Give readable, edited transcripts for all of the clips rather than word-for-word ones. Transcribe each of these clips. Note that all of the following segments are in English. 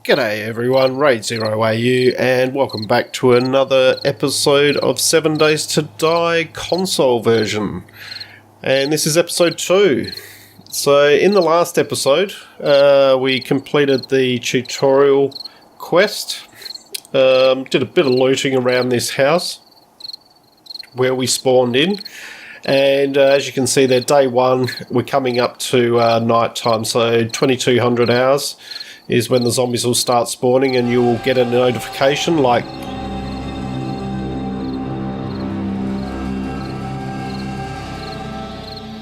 G'day everyone, Raid0AU, and welcome back to another episode of 7 Days to Die console version. And this is episode 2. So in the last episode, we completed the tutorial quest, did a bit of looting around this house where we spawned in. And as you can see there, day 1, we're coming up to night time, so 2200 hours is when the zombies will start spawning, and you'll get a notification like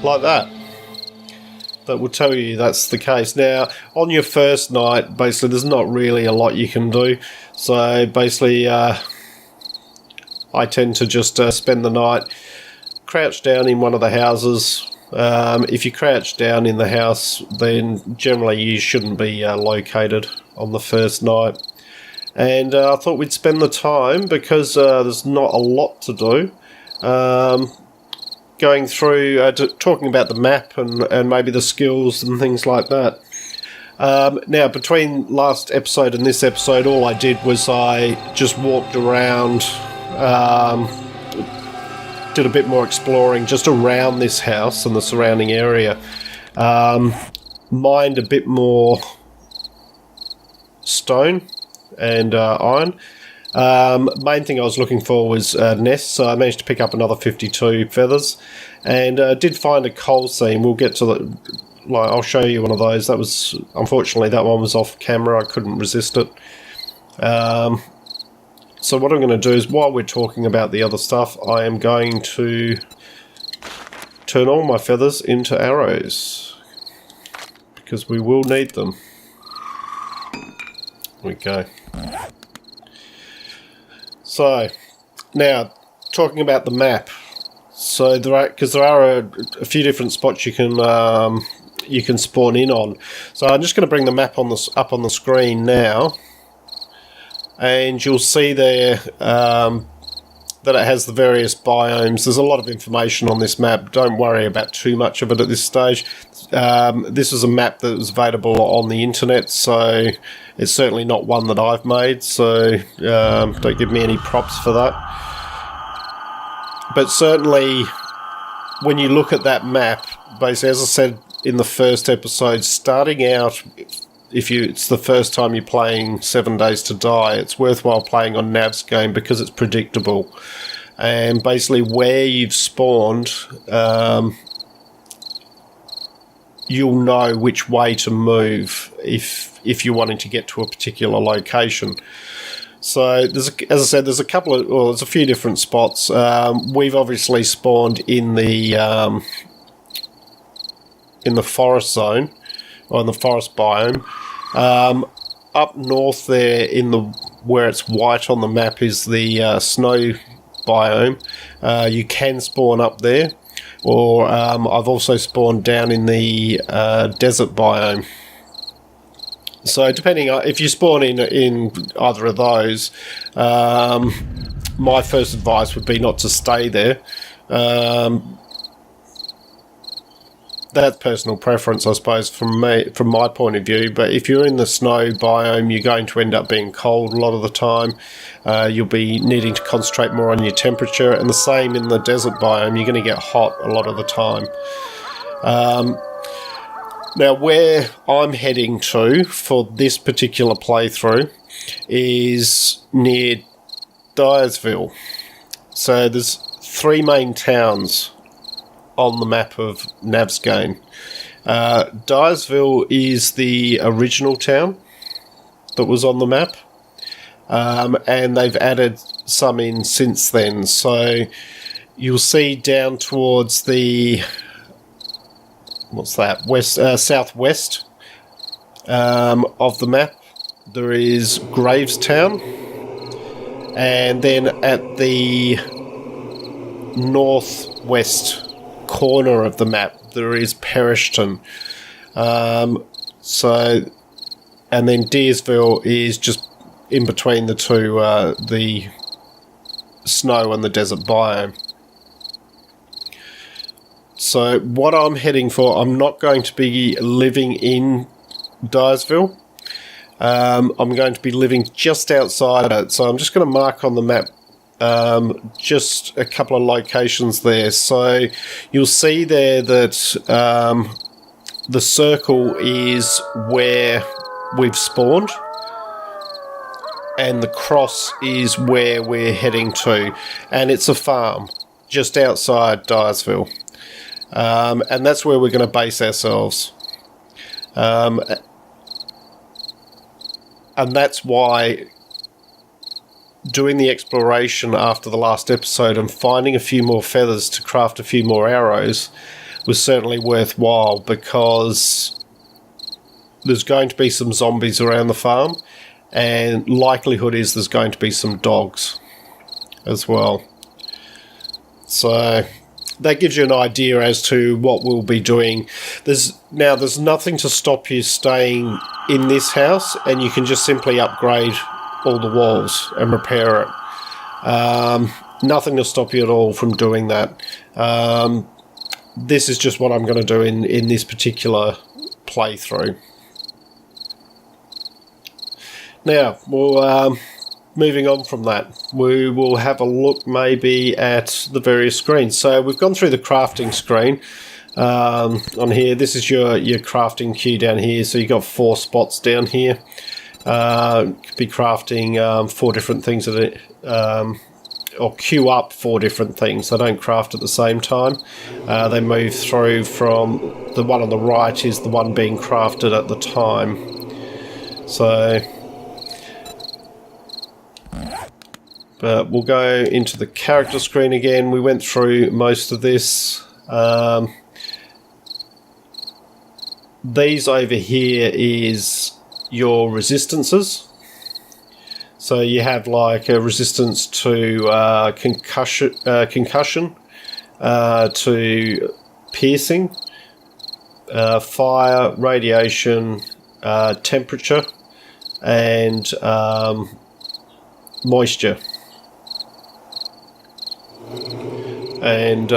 that will tell you that's the case. Now, on your first night, basically there's not really a lot you can do, so basically I tend to just spend the night crouch down in one of the houses. If you crouch down in the house, then generally you shouldn't be located on the first night. And I thought we'd spend the time, because there's not a lot to do, going through, talking about the map and maybe the skills and things like that. Now, between last episode and this episode, all I did was I just walked around, did a bit more exploring just around this house and the surrounding area. Mined a bit more stone and iron. Main thing I was looking for was nests, so I managed to pick up another 52 feathers, and did find a coal seam. We'll get to the, I'll show you one of those. That was, unfortunately, that one was off camera. I couldn't resist it. So what I'm going to do is, while we're talking about the other stuff, I am going to turn all my feathers into arrows, because we will need them. There we go. So, now, talking about the map. So there are a few different spots you can spawn in on. So I'm just going to bring the map up on the screen now. And you'll see there that it has the various biomes. There's a lot of information on this map. Don't worry about too much of it at this stage. This is a map that was available on the internet, so it's certainly not one that I've made, so don't give me any props for that. But certainly, when you look at that map, basically, as I said in the first episode, starting out, if it's the first time you're playing 7 Days to Die, it's worthwhile playing on Nav's game because it's predictable. And basically where you've spawned, you'll know which way to move if you're wanting to get to a particular location. So, as I said, there's a few different spots. We've obviously spawned in the forest zone, or in the forest biome. Up north there, where it's white on the map, is the snow biome. You can spawn up there, or I've also spawned down in the desert biome. So depending on if you spawn in either of those, my first advice would be not to stay there. That's personal preference, I suppose, from my point of view. But if you're in the snow biome, you're going to end up being cold a lot of the time. You'll be needing to concentrate more on your temperature. And the same in the desert biome, you're going to get hot a lot of the time. Now, where I'm heading to for this particular playthrough is near Dyersville. So there's 3 main towns on the map of Nav's game. Dyersville is the original town that was on the map, and they've added some in since then. So you'll see down towards the southwest of the map, there is Gravestown, and then at the northwest corner of the map there is Perishton. And then Deersville is just in between the two, the snow and the desert biome. So what I'm heading for, I'm not going to be living in Dyersville. I'm going to be living just outside it. So I'm just going to mark on the map just a couple of locations there. So you'll see there that the circle is where we've spawned, and the cross is where we're heading to, and it's a farm just outside Dyersville, and that's where we're going to base ourselves. And that's why doing the exploration after the last episode and finding a few more feathers to craft a few more arrows was certainly worthwhile, because there's going to be some zombies around the farm, and likelihood is there's going to be some dogs as well. So that gives you an idea as to what we'll be doing. There's nothing to stop you staying in this house, and you can just simply upgrade all the walls and repair it. Nothing to stop you at all from doing that. This is just what I'm going to do in this particular playthrough. Now, moving on from that, we will have a look maybe at the various screens. So we've gone through the crafting screen on here. This is your crafting queue down here. So you've got 4 spots down here. Could be crafting 4 different things at it, or queue up 4 different things. They don't craft at the same time. They move through from the one on the right is the one being crafted at the time. So... but we'll go into the character screen again. We went through most of this. These over here is your resistances. So you have like a resistance to concussion, to piercing, fire, radiation, temperature, and moisture. And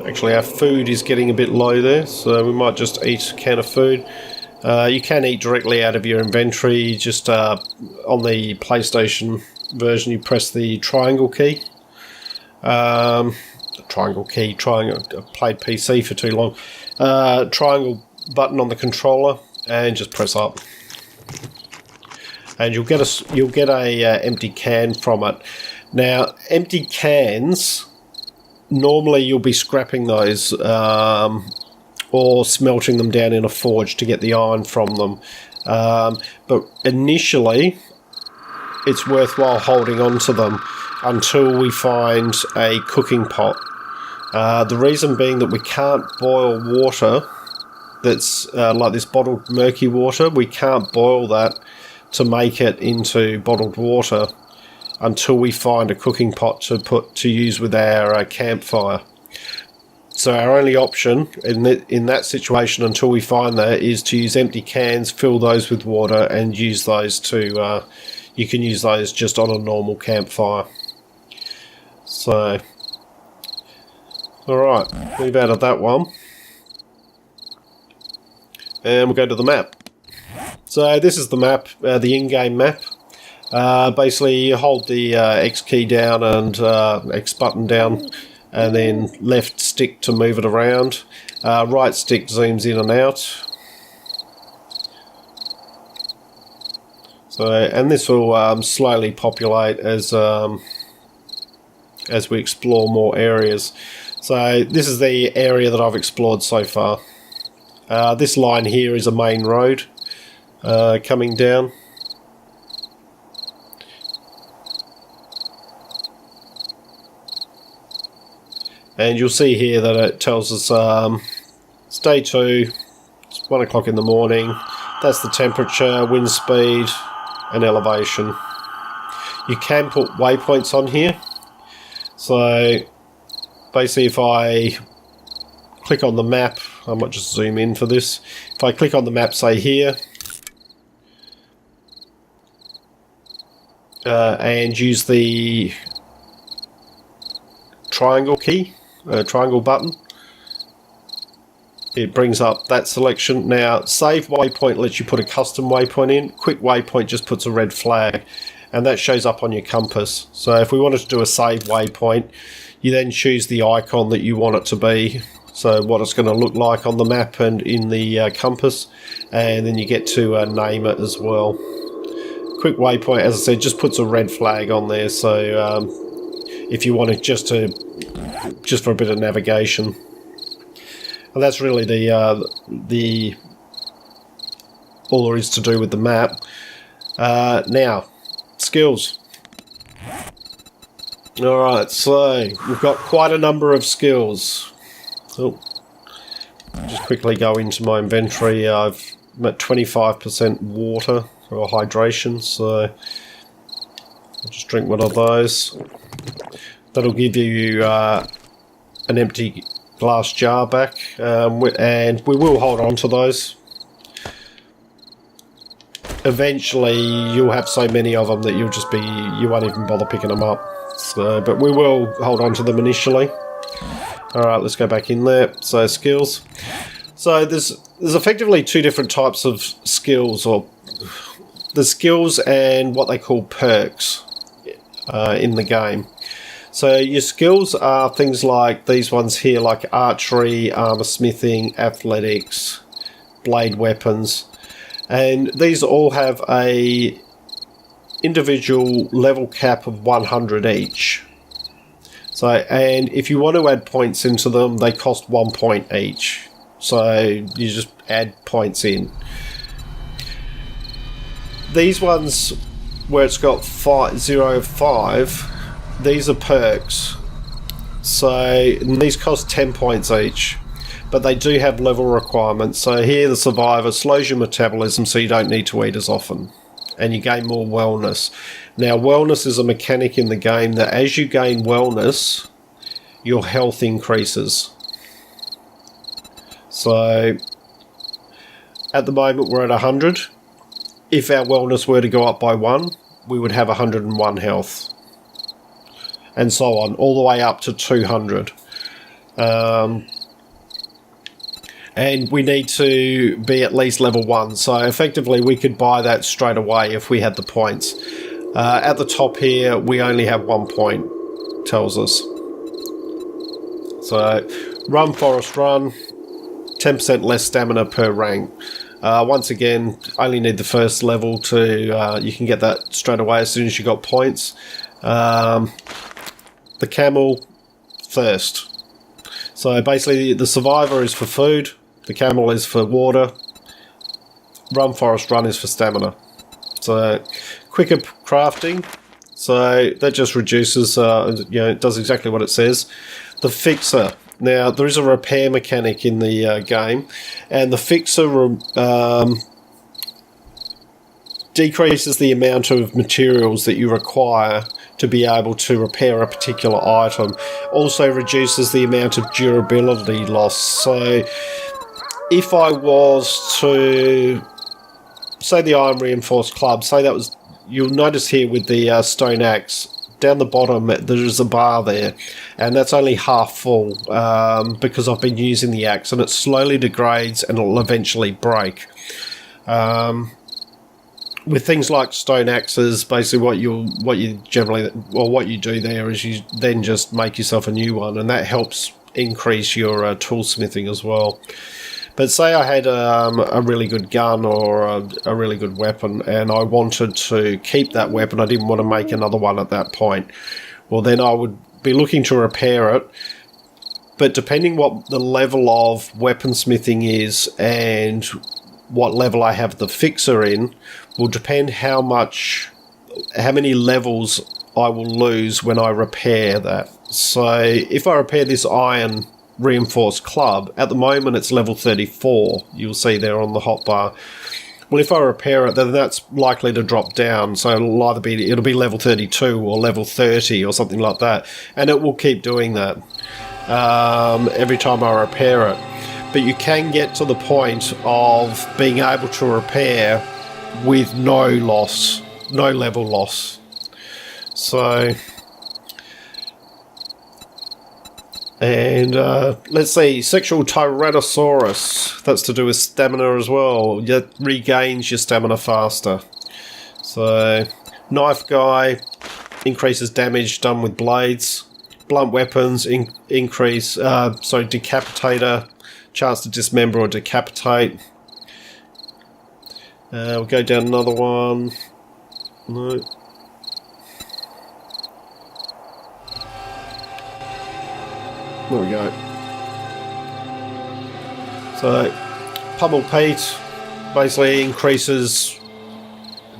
actually our food is getting a bit low there, so we might just eat a can of food. You can eat directly out of your inventory. Just on the PlayStation version, you press the triangle key. I've played PC for too long. Triangle button on the controller, and just press up, and you'll get a empty can from it. Now, empty cans, normally you'll be scrapping those or smelting them down in a forge to get the iron from them. But initially, it's worthwhile holding on to them until we find a cooking pot. The reason being that we can't boil water that's like this bottled murky water. We can't boil that to make it into bottled water until we find a cooking pot to use with our campfire. So our only option in that situation until we find that is to use empty cans, fill those with water, and use those to... you can use those just on a normal campfire. So... alright, move out of that one. And we'll go to the map. So this is the map, the in-game map. Basically, you hold the X key down and X button down, and then left stick to move it around. Right stick zooms in and out. So, and this will slowly populate as we explore more areas. So this is the area that I've explored so far. This line here is a main road coming down. And you'll see here that it tells us it's day 2, it's 1 o'clock in the morning. That's the temperature, wind speed, and elevation. You can put waypoints on here. So basically, if I click on the map, I might just zoom in for this. If I click on the map, say here, and use the triangle key, triangle button, it brings up that selection. Now, save waypoint lets you put a custom waypoint in. Quick waypoint just puts a red flag, and that shows up on your compass. So if we wanted to do a save waypoint, you then choose the icon that you want it to be, so what it's going to look like on the map and in the compass, and then you get to name it as well. Quick waypoint, as I said, just puts a red flag on there, so if you want it just for a bit of navigation. And that's really the all there is to do with the map. Now, skills. Alright, so we've got quite a number of skills. Oh, just quickly go into my inventory. I'm at 25% water or hydration, so I'll just drink one of those. That'll give you an empty glass jar back, and we will hold on to those. Eventually you'll have so many of them that you won't even bother picking them up. So, but we will hold on to them initially. Alright, let's go back in there. So skills. So there's effectively two different types of skills, or the skills and what they call perks in the game. So your skills are things like these ones here, like archery, armor smithing, athletics, blade weapons, and these all have a individual level cap of 100 each. So, and if you want to add points into them, they cost 1 point each. So you just add points in. These ones where it's got 0, 5, these are perks. So these cost 10 points each, but they do have level requirements. So here the survivor slows your metabolism so you don't need to eat as often, and you gain more wellness. Now, wellness is a mechanic in the game that as you gain wellness, your health increases. So at the moment we're at 100. If our wellness were to go up by 1, we would have 101 health, and so on, all the way up to 200. And we need to be at least level 1, so effectively we could buy that straight away if we had the points. At the top here, we only have 1 point, tells us. So, run, forest, run, 10% less stamina per rank. Once again, only need the first level to, you can get that straight away as soon as you got points. The camel, thirst. So basically the survivor is for food, the camel is for water, run, forest, run is for stamina. So quicker crafting, so that just reduces, it does exactly what it says. The fixer. Now, there is a repair mechanic in the game, and the fixer decreases the amount of materials that you require to be able to repair a particular item. Also reduces the amount of durability loss. So, if I was to, say the iron reinforced club, say that was, you'll notice here with the stone axe, down the bottom there's a bar there, and that's only half full because I've been using the axe, and it slowly degrades and it'll eventually break. With things like stone axes, basically what you do there is you then just make yourself a new one, and that helps increase your toolsmithing as well. But say I had a really good gun or a really good weapon, and I wanted to keep that weapon, I didn't want to make another one at that point. Well, then I would be looking to repair it, but depending what the level of weaponsmithing is and what level I have the fixer in, will depend how many levels I will lose when I repair that. So if I repair this iron reinforced club, at the moment it's level 34, you'll see there on the hotbar. Well, if I repair it, then that's likely to drop down, so it'll be level 32 or level 30 or something like that, and it will keep doing that every time I repair it. But you can get to the point of being able to repair with no level loss. So And let's see, sexual Tyrannosaurus. That's to do with stamina as well. It regains your stamina faster. So, knife guy increases damage done with blades. Blunt weapons increase. Decapitator, chance to dismember or decapitate. We'll go down another one. No. There we go. So, Pummel Pete basically increases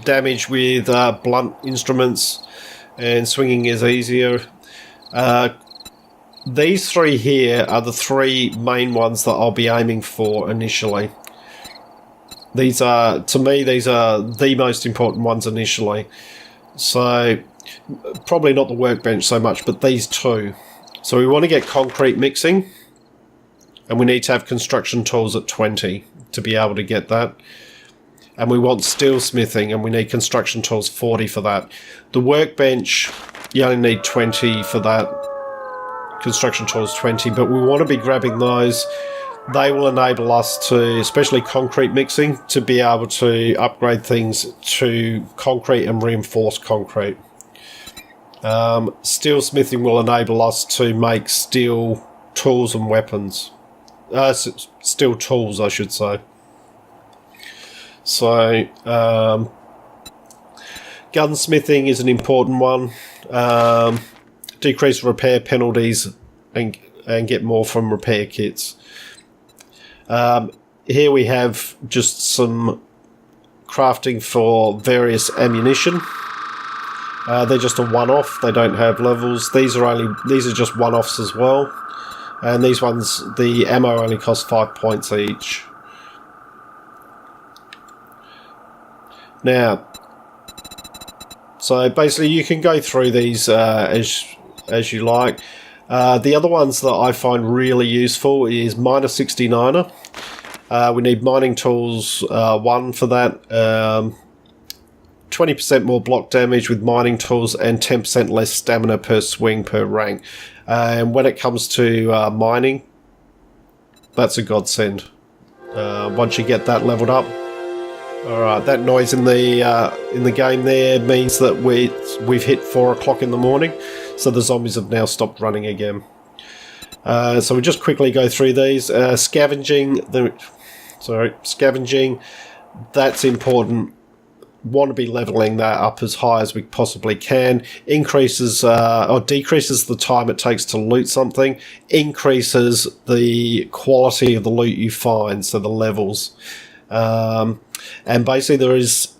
damage with blunt instruments, and swinging is easier. These three here are the three main ones that I'll be aiming for initially. These are, to me, these are the most important ones initially. So, probably not the workbench so much, but these two. So we want to get concrete mixing, and we need to have construction tools at 20 to be able to get that. And we want steel smithing, and we need construction tools 40 for that. The workbench, you only need 20 for that. Construction tools 20, but we want to be grabbing those. They will enable us to, especially concrete mixing, to be able to upgrade things to concrete and reinforced concrete. Steel smithing will enable us to make steel tools and weapons. Steel tools, I should say. So, gunsmithing is an important one. Decrease repair penalties and get more from repair kits. Here we have just some crafting for various ammunition. They're just a one-off. They don't have levels. These are just one-offs as well. And these ones, the ammo only costs 5 points each. Now, so basically you can go through these as you like. The other ones that I find really useful is miner 69er. We need mining tools 1 for that. 20% more block damage with mining tools and 10% less stamina per swing per rank. And when it comes to mining, that's a godsend. Once you get that leveled up. Alright, that noise in the game there means that we've hit 4 o'clock in the morning, so the zombies have now stopped running again. So we'll just quickly go through these. Scavenging, that's important. Want to be leveling that up as high as we possibly can. Increases or decreases the time it takes to loot something. Increases the quality of the loot you find, so the levels. And basically there is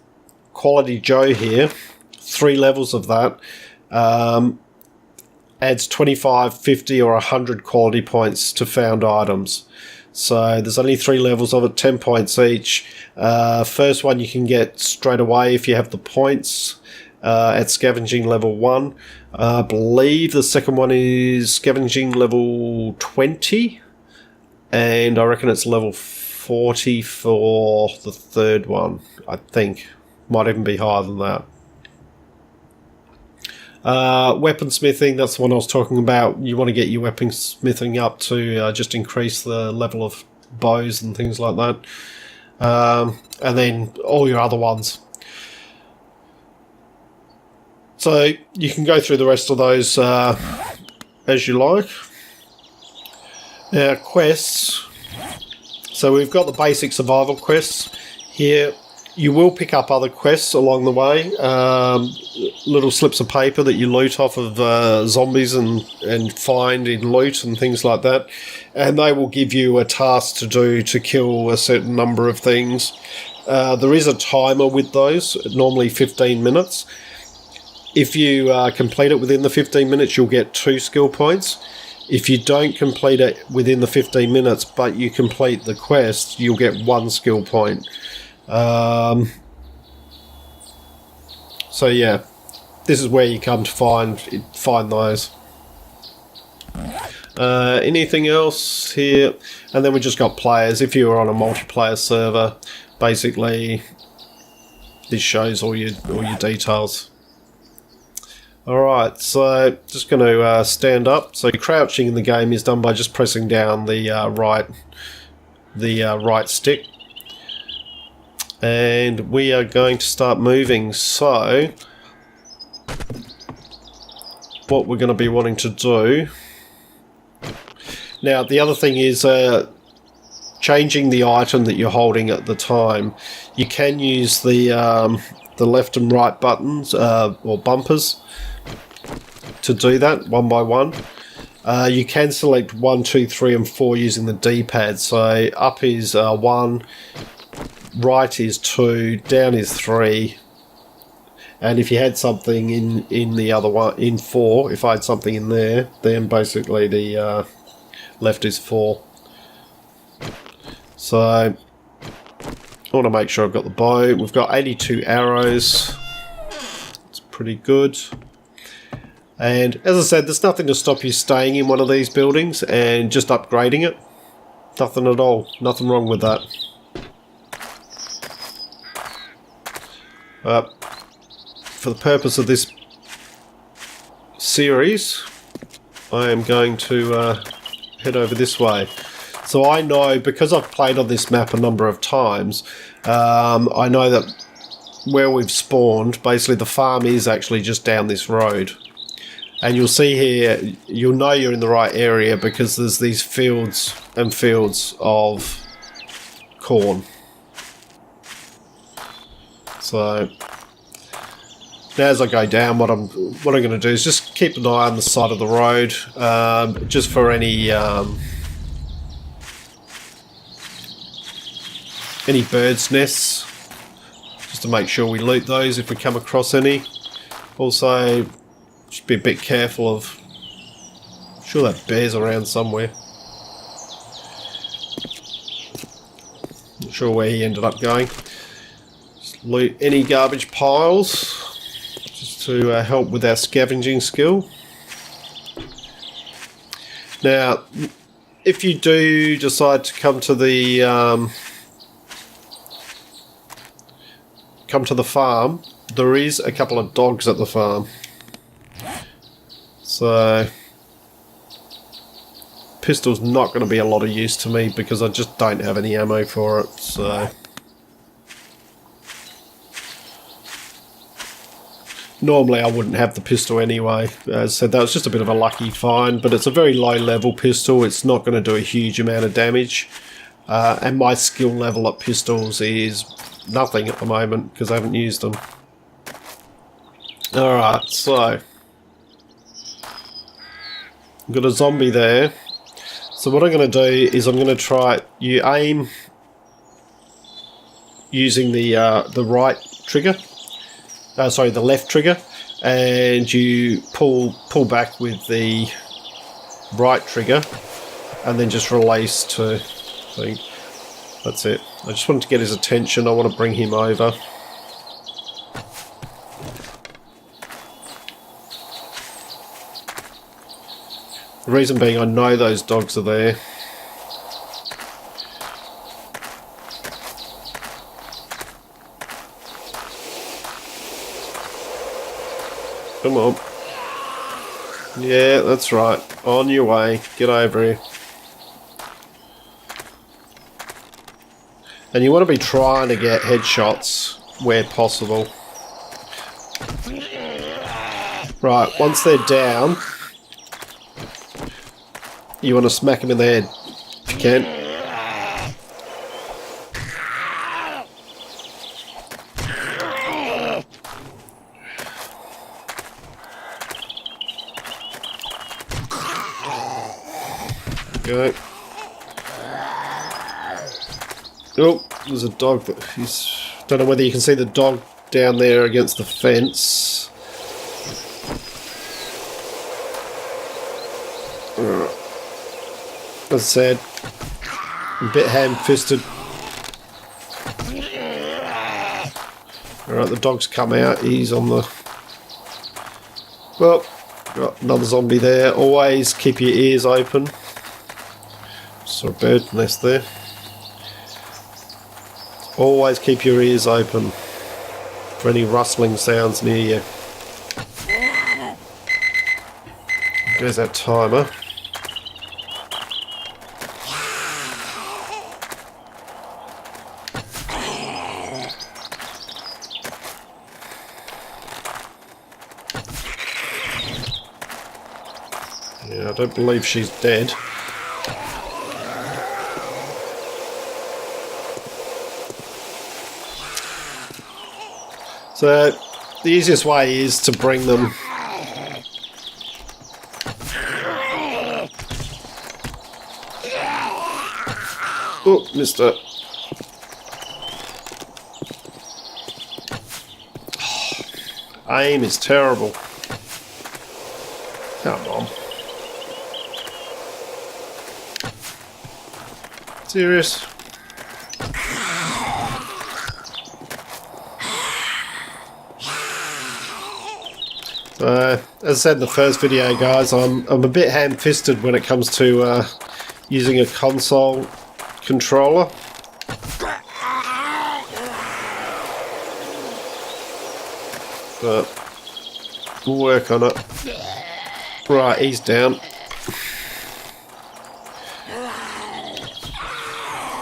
Quality Joe here, 3 levels of that. Adds 25, 50 or 100 quality points to found items. So there's only 3 levels of it, 10 points each. First one you can get straight away if you have the points at Scavenging level 1. I believe the second one is Scavenging level 20. And I reckon it's level 40 for the third one, I think. Might even be higher than that. Weaponsmithing, that's the one I was talking about. You want to get your weaponsmithing up to just increase the level of bows and things like that. And then all your other ones. So you can go through the rest of those as you like. Now, quests. So we've got the basic survival quests here. You will pick up other quests along the way, little slips of paper that you loot off of zombies and find in loot and things like that. And they will give you a task to do to kill a certain number of things. There is a timer with those, normally 15 minutes. If you complete it within the 15 minutes, you'll get 2 skill points. If you don't complete it within the 15 minutes, but you complete the quest, you'll get 1 skill point. So yeah, this is where you come to find those. Anything else here? And then we just got players. If you're on a multiplayer server, basically this shows all your details. Alright, so just going to stand up. So crouching in the game is done by just pressing down the right stick. And we are going to start moving. So what we're going to be wanting to do... Now, the other thing is changing the item that you're holding at the time. You can use the left and right buttons or bumpers to do that one by one. You can select 1, 2, 3 and 4 using the D-pad. So up is 1, right is 2, down is 3. And if you had something in the other one, in 4, if I had something in there, then basically the left is 4. So I want to make sure I've got the bow. We've got 82 arrows. It's pretty good. And as I said, there's nothing to stop you staying in one of these buildings and just upgrading it. Nothing at all. Nothing wrong with that. For the purpose of this series, I am going to head over this way. So I know, because I've played on this map a number of times, I know that where we've spawned, basically the farm is actually just down this road. And you'll see here, you'll know you're in the right area because there's these fields and fields of corn. So now as I go down, what I'm going to do is just keep an eye on the side of the road, just for any birds' nests, just to make sure we loot those if we come across any. Also, just be a bit careful of... I'm sure that bear's around somewhere. Not sure where he ended up going. Just loot any garbage piles, just to help with our scavenging skill. Now, if you do decide to come to the farm, there is a couple of dogs at the farm. So, pistol's not going to be a lot of use to me because I just don't have any ammo for it. So, normally I wouldn't have the pistol anyway. As I said, that was just a bit of a lucky find, but it's a very low level pistol. It's not going to do a huge amount of damage. And my skill level at pistols is nothing at the moment because I haven't used them. Alright, so I've got a zombie there. So what I'm going to do is I'm going to try... You aim using the right trigger. Sorry, the left trigger. And you pull back with the right trigger. And then just release to... thing. That's it. I just wanted to get his attention. I want to bring him over. The reason being, I know those dogs are there. Come on. Yeah, that's right. On your way. Get over here. And you want to be trying to get headshots where possible. Right, once they're down, you want to smack them in the head if you can. Go. Oh, there's a dog that he's... Don't know whether you can see the dog down there against the fence. As I said, a bit ham-fisted. Alright, the dog's come out. He's on the... Well, got another zombie there. Always keep your ears open. Saw a bird nest there. Always keep your ears open for any rustling sounds near you. There's that timer. Yeah, I don't believe she's dead. So, the easiest way is to bring them... Oh, missed it. Aim is terrible. Come on. Serious? As I said in the first video, guys, I'm a bit ham-fisted when it comes to using a console controller. But we'll work on it. Right, he's down.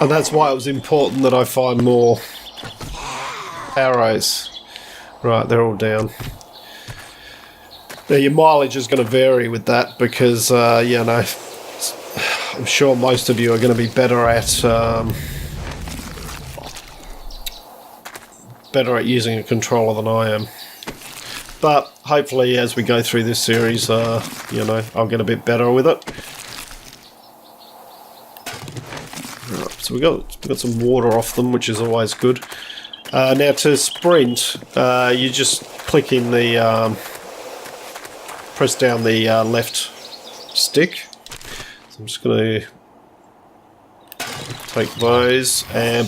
And that's why it was important that I find more arrows. Right, they're all down. Now your mileage is going to vary with that because, you know, I'm sure most of you are going to be better at using a controller than I am. But hopefully, as we go through this series, you know, I'll get a bit better with it. Right, so we got some water off them, which is always good. Now to sprint, you just click in the press down the left stick. So I'm just going to take those and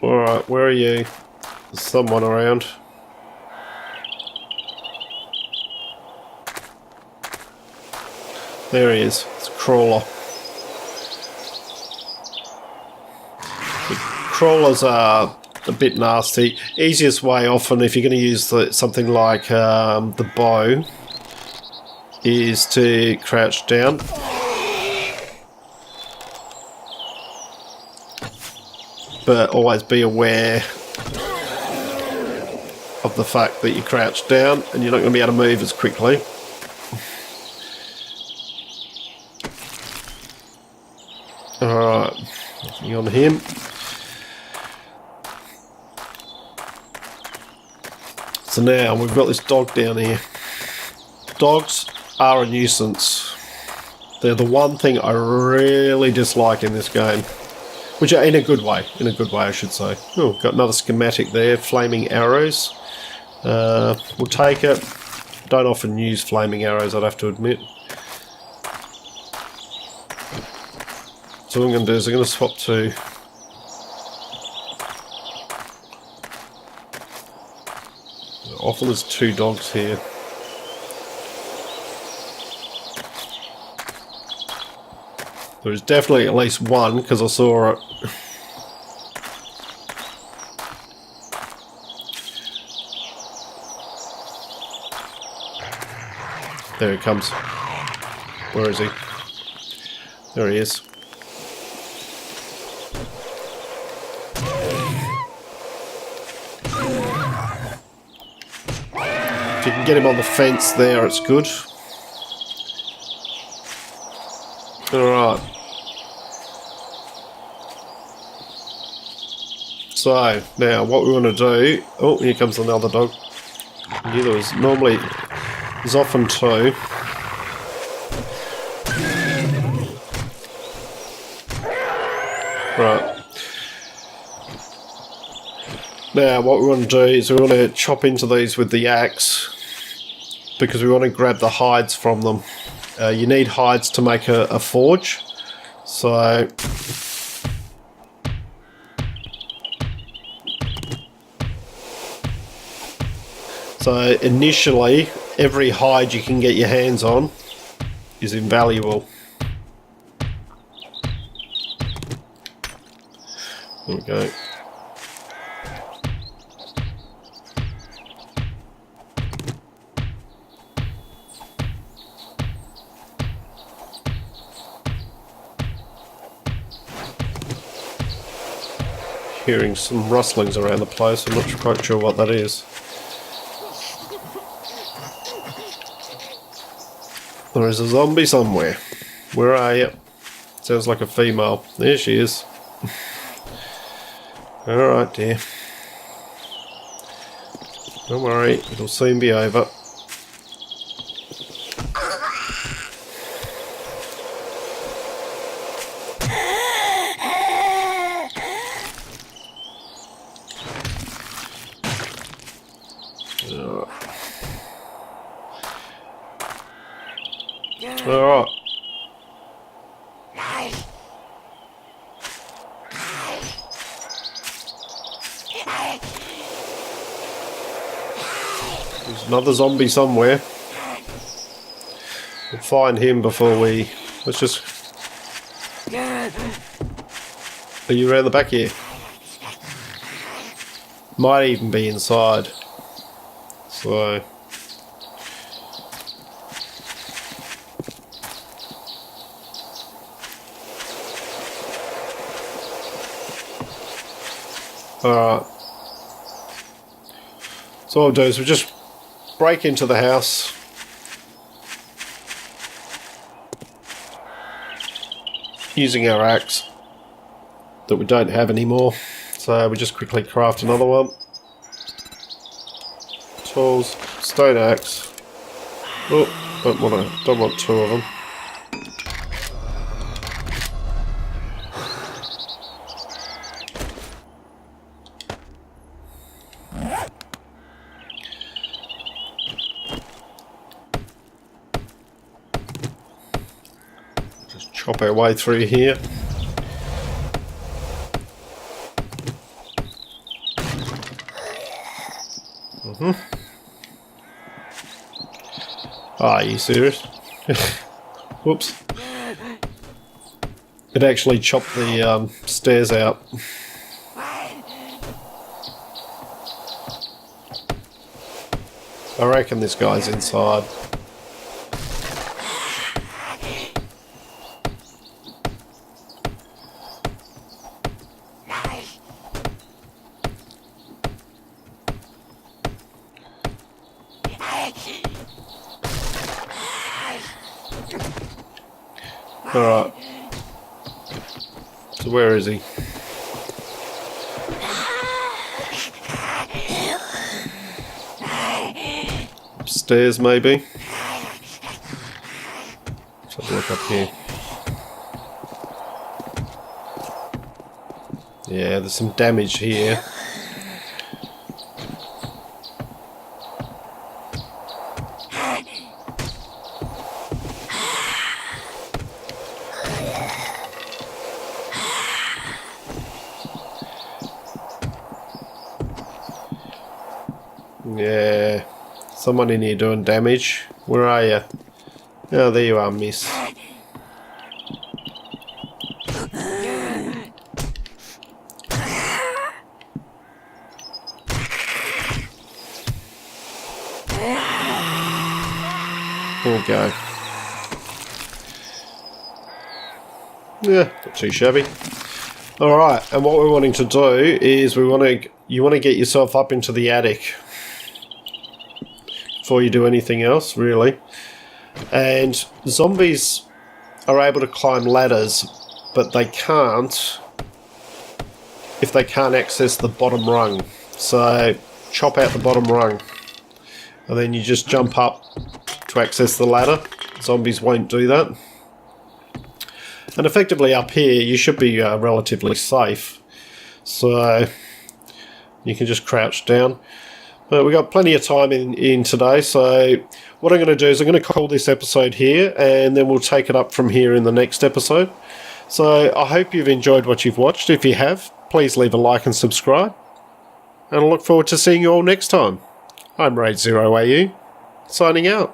alright, where are you? There's someone around. There he is. It's a crawler. The crawlers are a bit nasty. Easiest way often if you're going to use something like the bow is to crouch down. But always be aware of the fact that you crouch down and you're not going to be able to move as quickly. Alright, nothing on him. So now we've got this dog down here. Dogs are a nuisance. They're the one thing I really dislike in this game. Which are in a good way. In a good way, I should say. Oh, got another schematic there. Flaming arrows. We'll take it. Don't often use flaming arrows, I'd have to admit. So what I'm going to do is I'm going to swap to... Often there's two dogs here. There's definitely at least one, because I saw it. There he comes. Where is he? There he is. If you can get him on the fence there, it's good. Alright. So, now what we want to do... Oh, here comes another dog. I knew there was... Normally, there's often two. Right. Now, what we want to do is we want to chop into these with the axe because we want to grab the hides from them. You need hides to make a forge. So initially, every hide you can get your hands on is invaluable. There we go. hearing some rustlings around the place. I'm not quite sure what that is. There is a zombie somewhere. Where are you? Sounds like a female. There she is. Alright, dear. Don't worry, it'll soon be over. Alright. There's another zombie somewhere. We'll find him before we... Let's just... Are you around the back here? Might even be inside. So... Alright. So what I'll do is we'll just break into the house. Using our axe that we don't have anymore. So we just quickly craft another one. Tools, stone axe. Oh, don't want two of them. Chop our way through here. Are you serious? Whoops. It actually chopped the stairs out. I reckon this guy's inside. Alright. So where is he? Upstairs maybe? Let's have a look up here. Yeah, there's some damage here. Yeah, someone in here doing damage. Where are you? Oh, there you are, miss. There we go. Yeah, not too shabby. Alright, and what we're wanting to do is you want to get yourself up into the attic before you do anything else, really. And zombies are able to climb ladders, but they can't if they can't access the bottom rung. So chop out the bottom rung and then you just jump up to access the ladder. Zombies won't do that. And effectively up here you should be relatively safe. So you can just crouch down. But we've got plenty of time in today, so what I'm going to do is I'm going to call this episode here, and then we'll take it up from here in the next episode. So I hope you've enjoyed what you've watched. If you have, please leave a like and subscribe. And I look forward to seeing you all next time. I'm REUPLOAD, signing out.